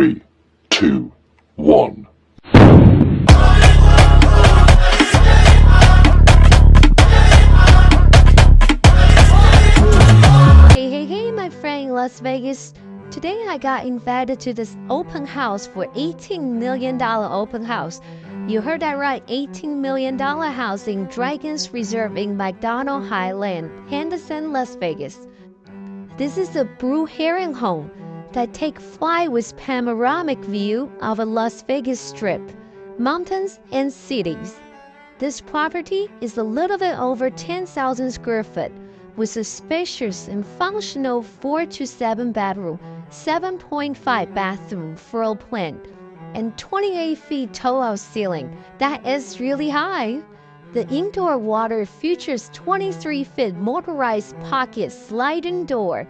3, 2, 1. Hey, my friend Las Vegas. Today I got invited to this open house for $18 million open house. You heard that right, $18 million house in Dragons Reserve in Macdonald Highlands, Henderson, Las Vegas. This is a Blue Heron home that take flight with panoramic view of a Las Vegas strip, mountains and cities. This property is a little bit over 10,000 square foot with a spacious and functional 4 to 7 bedroom, 7.5 bathroom floor plan, and 28 feet tall ceiling. That is really high. The indoor water features 23 feet motorized pocket sliding door.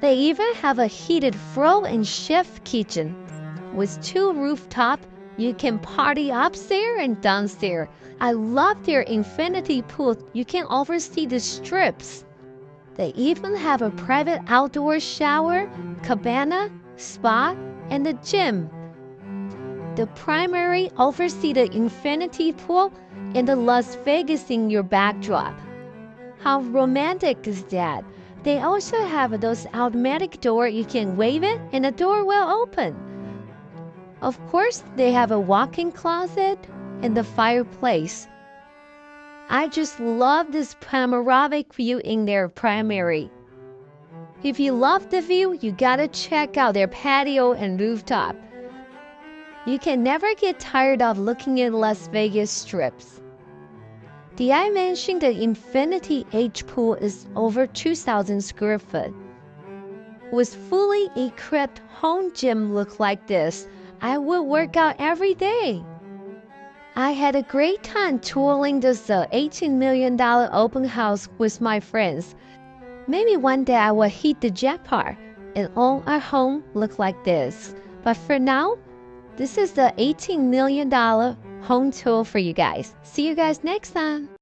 They even have a heated floor and chef kitchen. With 2 rooftop, you can party upstairs and downstairs. I love their infinity pool. You can oversee the strips. They even have a private outdoor shower, cabana, spa, and a gym. The primary oversee the infinity pool and the Las Vegas in your backdrop. How romantic is that? They also have those automatic door. You can wave it and the door will open. Of course, they have a walk-in closet and the fireplace. I just love this panoramic view in their primary. If you love the view, you gotta check out their patio and rooftop. You can never get tired of looking at Las Vegas strips. Did I mention the Infinity H pool is over 2,000 square foot? With fully equipped home gym look like this, I would work out every day. I had a great time touring this $18 million open house with my friends. Maybe one day I will hit the jackpot and own a home look like this. But for now, this is the $18 million home tour for you guys. See you guys next time.